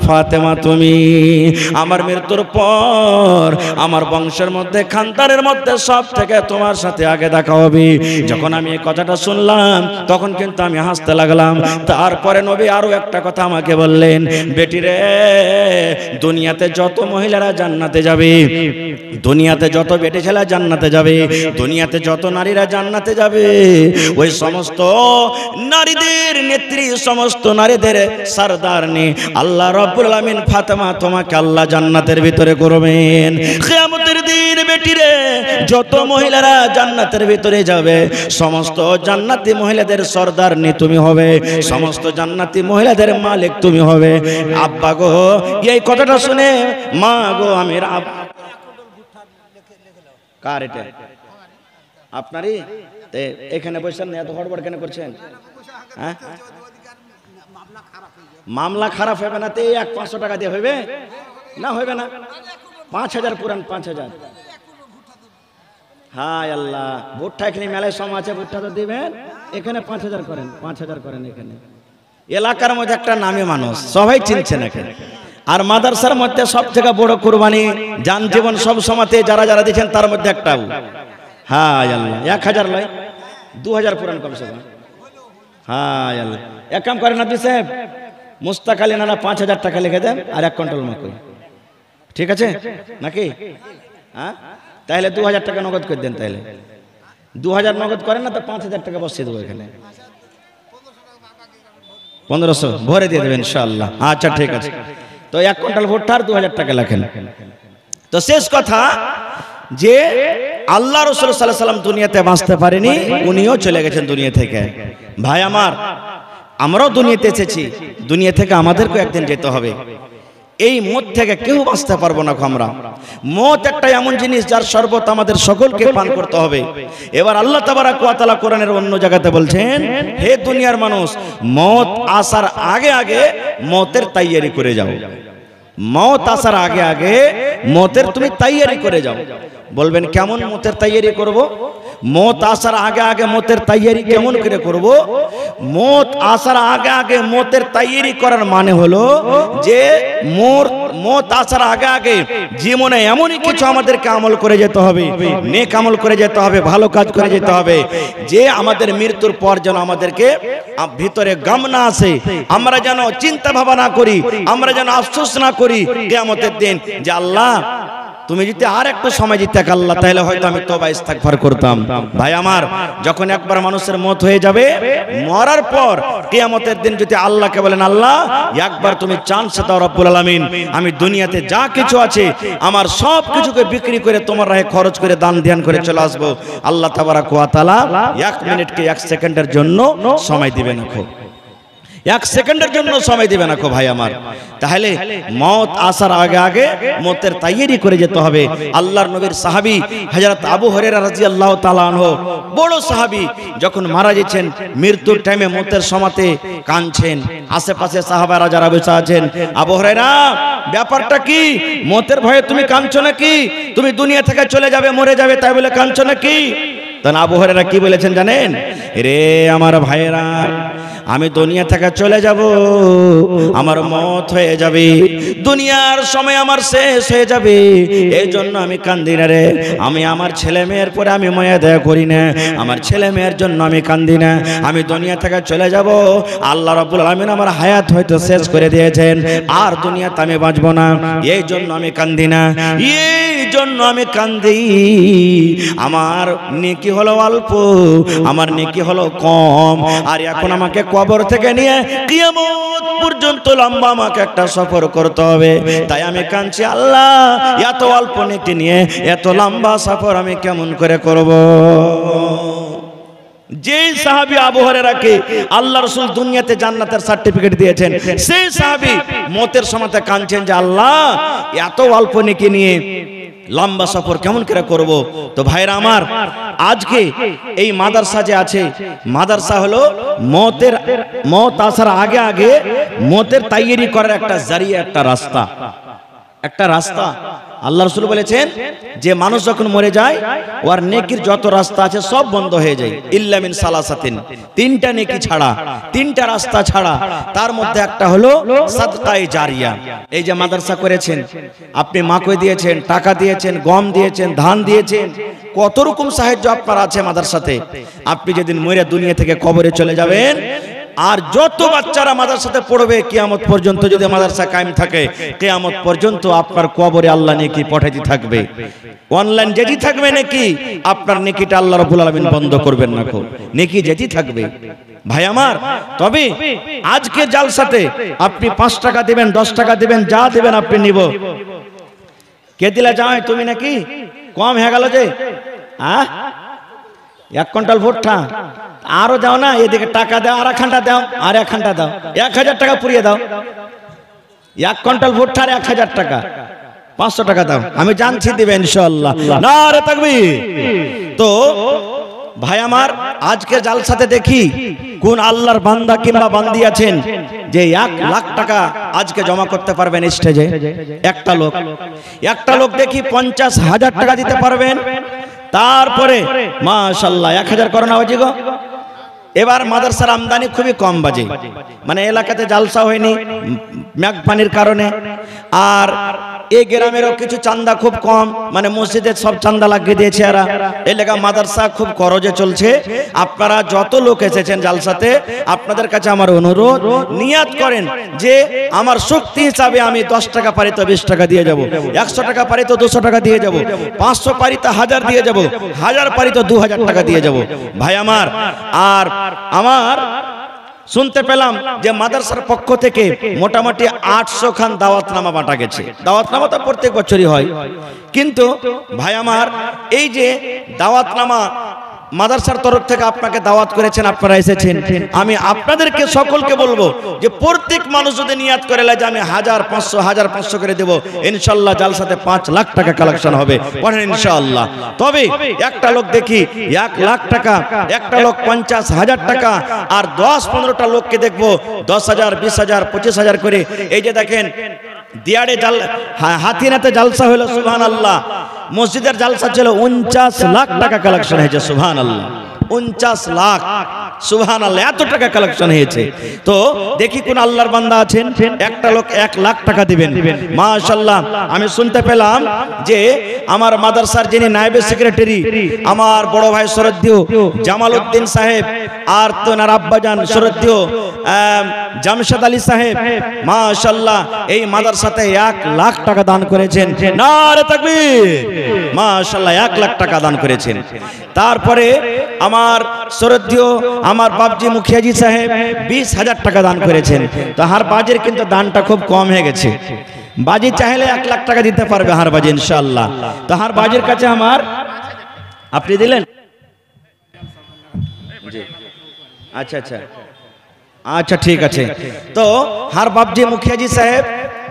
ফাতেমা তুমি। আমার মৃত্যুর পর আমার বংশের মধ্যে, খানদানের মধ্যে সব থেকে তোমার সাথে আগে দেখা হবে। যখন আমি এই কথাটা শুনলাম তখন কিন্তু আমি হাসতে লাগলাম। তারপরে নবী আরো একটা কথা আমাকে বললেন, বেটি রে দুনিয়াতে যত মহিলারা জান্নাতে যাবে, দুনিয়াতে যত বেটি ছেলে জান্নাতে যাবে, দুনিয়াতে যত নারীরা জান্নাতে যাবে, ওই সমস্ত নারীদের নেত্রী, সমস্ত নারীদের সরদারনি আল্লাহ রাব্বুল আলামিন ফাতেমা তোমাকে আল্লাহ জান্নাতের ভিতরে করবেন। কিয়ামতের দিন বেটি রে যত মহিলারা জান্নাতের ভিতরে যাবে, সমস্ত জান্নাতি মহিলাদের সরদারনি তুমি হবে, সমস্ত জান্নাতি মহিলাদের মালিক তুমি হবে। আব্বা গো এই কথাটা শুনে মা গো আমি কার এটা আপনারই এখানে বসেন না, এত হড়বড় কেন করছেন? হ্যাঁ মামলা খারাপ হবে না তো 100-500 টাকা দিয়ে হবে না? হবে না 5000 পুরান 5000। হায় আল্লাহ, ভুট্টা এখানে মেলায় সম আছে, ভুট্টা তো দিবেন, এখানে 5000 করেন, 5000 করেন। এখানে এলাকার মধ্যে একটা নামী মানুষ, সবাই চিনছেন এখানে। আর মাদ্রাসার মধ্যে সব থেকে বড় কুরবানি জান জীবন সব সময়তে যারা যারা দিচ্ছেন তার মধ্যে একটা। হায় আল্লাহ, 1000 লয় 2000 পুরান কমসে কম। হায় আল্লাহ, এক কাম করেন আপনি সাহেব, মুস্তাক আলী নানা 5000 টাকা লিখে দেন আর 1 কুইন্টাল মকই, ঠিক আছে নাকি? হ্যাঁ তাহলে 2000 টাকা নগদ করে দেন, তাহলে 2000 নগদ করেন না তো 5000 টাকা বসিয়ে দেবো এখানে, 1500 ভরে দিয়ে দেবেন ইনশাআল্লাহ। আচ্ছা ঠিক আছে, তো 1 কুইন্টাল ভুট্টা আর 2000 টাকা লেখেন। তো শেষ কথা যে আল্লাহ রাসূল সাল্লাল্লাহু আলাইহি ওয়াসাল্লাম দুনিয়াতে বাঁচতে পারেনি, উনিও চলে গেছেন দুনিয়া থেকে। ভাই আমার, আমরাও দুনিয়াতে এসেছি, দুনিয়া থেকে আমাদেরকে একদিন যেতে হবে। এই মত থেকে কেউ বাঁচতে পারবো না আমরা। মত একটা এমন জিনিস যার শরবত আমাদের সকলকে পান করতে হবে। এবার আল্লাহ তাবারাক ওয়া তাআলা কোরআনের অন্য জায়গাতে বলছেন, হে দুনিয়ার মানুষ, মত আসার আগে আগে মতের তৈয়ারি করে যাও। মত আসার আগে আগে মতের তুমি তৈয়ারি করে যাও। বলবেন কেমন মতের তৈয়ারি করব? মত আসার আগে আগে মতের তৈয়ারি কেমন করে করব? মত আসার আগে আগে মতের তৈয়ারি করার মানে হলো যে মত আসার আগে আগে জীবনে এমনই কিছু আমাদেরকে আমল করে যেতে হবে, নেক আমল করে যেতে হবে, ভালো কাজ করে যেতে হবে, যে আমাদের মৃত্যুর পর যেন আমাদেরকে ভিতরে গম না আসে, আমরা যেন চিন্তা ভাবনা করি, আমরা যেন আফসোস না করি কিয়ামতের দিন যে আল্লাহ তুমি যদি আর একটু সময় দিতে আল্লাহ, তাহলে হয়তো আমি তওবা ইস্তেগফার করতাম। ভাই আমার, যখন একবার মানুষের মত হয়ে যাবে, মরার পর কিয়ামতের দিন যদি আল্লাহকে বলেন, আল্লাহ একবার তুমি চান্স দাও রব্বুল আলামিন, আমি দুনিয়াতে যা কিছু আছে আমার সব কিছুকে বিক্রি করে তোমার রাহে খরচ করে দান ধ্যান করে চলে আসবো, আল্লাহ তাবারাক ওয়া তাআলা 1 মিনিটকে 1 সেকেন্ডের জন্য সময় দিবেন না। খুব এক সেকেন্ডের জন্য সময় দিবে না কো ভাই আমার। তাহলে মত আসার আগে আগে মতের তৈয়ারি করে যেতে হবে। আল্লাহর নবীর সাহাবী হযরত আবু হুরায়রা রাদিয়াল্লাহু তাআলা আনহু বড় সাহাবী, যখন মারা যাচ্ছেন মৃত্যুর টাইমে মতের সময়তে কাঁদছেন। আশেপাশে সাহাবারা যারা বসে আছেন, আবু হুরায়রা ব্যাপারটা কি? মতের ভয়ে তুমি কাঁদছো নাকি? তুমি দুনিয়া থেকে চলে যাবে, মরে যাবে, তাই বলে কাঁদছো নাকি? তখন আবু হুরায়রা কি বলেছেন জানেন? রে আমার ভাইয়েরা, আমি দুনিয়া থেকে চলে যাব, আমার মত হয়ে যাবে, দুনিয়ার সময় আমার শেষ হয়ে যাবে, এই জন্য আমি কান্দি না রে। আমি আমার ছেলে মেয়ের পরে আমি মায়া দয়া করি না, আমার ছেলে মেয়ের জন্য আমি কান্দি না। আমি দুনিয়া থেকে চলে যাব, আল্লাহ রাব্বুল আলামিন আমার হায়াত হয়তো শেষ করে দিয়েছেন, আর দুনিয়াতে আমি বাঁচব না, এই জন্য আমি কান্দি না, এই জন্য আমি কান্দি। আমার নেকি হলো অল্প, আমার নেকি হলো কম, আর এখন আমাকে কবর থেকে নিয়ে কিয়ামত পর্যন্ত লম্বা আমাকে একটা সফর করতে হবে। তাই আমি কাঁদছি, আল্লাহ এত অল্প নেকি নিয়ে এত লম্বা সফর আমি কেমন করে করব? যে সাহাবী আবু হুরায়রাকে আল্লাহ রাসূল দুনিয়াতে জান্নাতের সার্টিফিকেট দিয়েছেন, সেই সাহাবী মতের সময়তে কাঁদছেন যে আল্লাহ এত অল্প নেকি নিয়ে লম্বা সফর কেমন করে করব? তো ভাইরা আমার, আজকে এই মাদ্রাসা যে আছে, মাদ্রাসা হলো মত আসার আগে আগে মতের তৈয়ারি করার একটা জারিয়া, একটা রাস্তা। আল্লাহ রাসূল বলেছেন যে মানুষ যখন মরে যায় ওর নেকির যত রাস্তা আছে সব বন্ধ হয়ে যায়, ইল্লা মিন সালাসাতিন, তিনটা নেকি ছাড়া, তিনটা রাস্তা ছাড়া। তার মধ্যে একটা হলো সাদকায়ে জারিয়া। এই যে মাদ্রাসা করেছেন, আপনি মাকে দিয়েছেন, টাকা দিয়েছেন, গম দিয়েছেন, ধান দিয়েছেন, কত রকম সাহায্য আপনার আছে মাদ্রাসাতে। আপনি যেদিন মরে দুনিয়া থেকে কবরে চলে যাবেন, আর যত বাচ্চারা মাদ্রাসাতে পড়বে কিয়ামত পর্যন্ত, যদি মাদ্রাসা কায়েম থাকে কিয়ামত পর্যন্ত আপনার কবরে আল্লাহ নেকি পাঠাইতে থাকবে। অনলাইন যেটি থাকবে নেকি, আপনার নেকিটা আল্লাহ রাব্বুল আলামিন বন্ধ করবেন না, নেকি যেটি থাকবে। ভাই আমার, তবে আজকে জালসাতে আপনি 5 টাকা দিবেন, 10 টাকা দিবেন, যা দিবেন আপনি নিব। কে দিলা যায় তুমি নাকি কম হয়ে গেল যে 1 কুইন্টাল ভুট্টা আরো দাও না, এদিকে টাকা দাও, আর একখানটা দাও, আর একখানটা দাও, 1000 টাকা পুড়িয়ে দাও। 1 কুইন্টাল ভুট্টার 1000 টাকা, 500 টাকা দাও, আমি জানছি দিবে ইনশাআল্লাহ। নারে তাকবীর। তো ভাই আমার, আজকে জালসাতে দেখি কোন আল্লাহর বান্দা কিংবা বান্দি আছেন যে 1 লাখ টাকা আজকে জমা করতে পারবেন স্টেজে। একটা লোক দেখি 50,000 টাকা দিতে পারবেন। তারপরে মাশাআল্লাহ 1000 করোনা হয়েছে গো। এবার মাদ্রাসার আমদানি খুবই কম বাজে, মানে এলাকাতে জালসা হয়নি মেঘ পানির কারণে, আর এই গ্রামেরও কিছু চান্দা খুব কম, মানে মসজিদের সব চান্দা লাগিয়ে দিয়েছে এরা। এলাকা মাদ্রাসা খুব করজে চলছে। আপনারা যত লোক এসেছেন জালসাতে, আপনাদের কাছে আমার অনুরোধ, নিয়াত করেন যে আমার শক্তি হিসাবে আমি 10 টাকা পারি তো 20 টাকা দিয়ে যাব, 100 টাকা পারি তো 200 টাকা দিয়ে যাব, 500 পারি তো 1000 দিয়ে যাব, 1000 পারি তো 2000 টাকা দিয়ে যাব। ভাই আমার, আর আমার শুনতে পেলাম যে মাদ্রাসার পক্ষ থেকে মোটামুটি 800 খান দাওয়াতনামা বাঁটা গেছে। দাওয়াতনামা তো প্রত্যেক বছরই হয়, কিন্তু ভাই আমার, এই যে দাওয়াতনামা মাদ্রাসার তরফ থেকে আপনাকে দাওয়াত করেছেন, আপনারা এসেছেন, আমি আপনাদেরকে সকলকে বলবো যে প্রত্যেক মানুষ যদি নিয়াত করে যে আমি 1500 করে দেব, ইনশাআল্লাহ জালসাতে 5 লাখ টাকা কালেকশন হবে, পড়েন ইনশাআল্লাহ। তবে একটা লোক দেখি 1 লাখ টাকা, একটা লোক 50,000 টাকা, আর 10-15টা লোককে দেখবো 10,000, 20,000, 25,000 করে। এই যে দেখেন দিয়াড়ে হাতিনাতে জালসা হলো, সুবহানাল্লাহ। মসজিদের জালসা ছিল 49 লাখ টাকা কালেকশন হয়েছে, সুবহানাল্লাহ। 49 লাখ, সুবহানাল্লাহ, এত টাকা কালেকশন হয়েছে। তো দেখি কোন আল্লাহর বান্দা আছেন, একটা লোক 1 লাখ টাকা দিবেন। মাশাআল্লাহ, আমি শুনতে পেলাম যে আমার মাদ্রাসার যিনি নায়েবে সেক্রেটারি, আমার বড় ভাই শ্রদ্ধেয় জামাল উদ্দিন সাহেব, আর তোনার আব্বাজান শ্রদ্ধেয় জামশেদ আলী সাহেব, মাশাআল্লাহ এই মাদ্রাসাতে 1 লাখ টাকা দান করেছেন। নারে তাকবীর। মাশাআল্লাহ 1 লাখ টাকা দান করেছেন। তারপরে আমার শ্রদ্ধেয় আমার বাপজি মুখিয়াজি সাহেব 20,000 টাকা দান করেছেন। তো হার বাজের কিন্তু দানটা খুব কম হয়ে গেছে। বাজি চাইলে 1 লাখ টাকা দিতে পারবে হার বাজি ইনশাআল্লাহ। তো হার বাজির কাছে আমার, আপনি দিলেন? জি, আচ্ছা আচ্ছা, अच्छा ठीक है। तो हर बाबजी मुखिया जी साहेब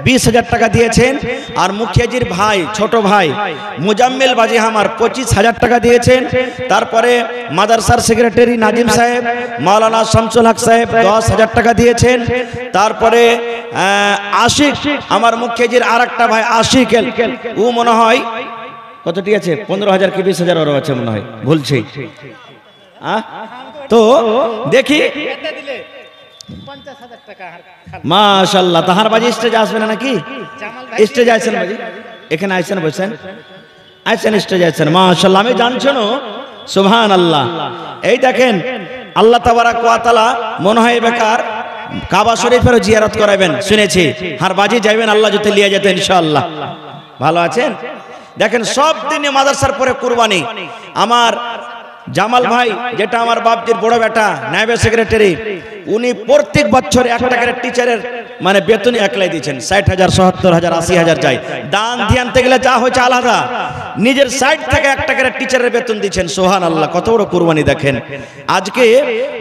20,000 টাকা দিয়েছেন আর মুখিয়াজির ভাই ছোট ভাই মুজাম্মিল বাজি আমার 25,000 টাকা দিয়েছেন। তারপরে মাদ্রাসার সেক্রেটারি নাজিম সাহেব মাওলানা শামসুল হক সাহেব 10,000 টাকা দিয়েছেন। তারপরে আশিক আমার মুখিয়াজির আরেকটা ভাই আশিক ও মনে হয় কতটি আছে 15,000 কি 20,000 ওর আছে মনে হয় ভুলছি। তো দেখি মাশাআল্লাহ তাহার বাজি স্টেজ আসবে না নাকি? স্টেজ আইছেন বাজি এখানে আইছেন বসেন আইছেন স্টেজ আইছেন মাশাআল্লাহ। আমি জানছো না সুবহানাল্লাহ। এই দেখেন আল্লাহ তাবারাক ওয়া তাআলা মনে হয় বেকার কাবা শরীফের জিয়ারত করাবেন শুনেছি। আর বাজি যাবেন আল্লাহ যদি নিয়ে যেতে ইনশাআল্লাহ। ভালো আছেন? দেখেন সব দিনে মাদ্রাসার পরে কুরবানি। আমার জামাল ভাই যেটা আমার বাপজির বড় বেটা নায়েব সেক্রেটারি উনি প্রত্যেক বছর একটা করে টিচারের মানে বেতন একলাই দিচ্ছেন 60,000 70,000 80,000 যায়। দান দিয়ে আনতে গেলে যা হয়েছে আলাদা, নিজের সাইড থেকে একটা করে টিচারের বেতন দিচ্ছেন। সুবহানাল্লাহ কত বড় কুরবানি দেখেন। আজকে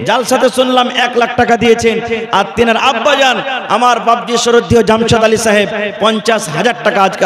জালসাতে শুনলাম 1 লাখ টাকা দিয়েছেন। আর তিনার আব্বাজান আমার বাপজি শরদ্ধীয় জামশেদ আলী সাহেব 50,000 টাকা আজকে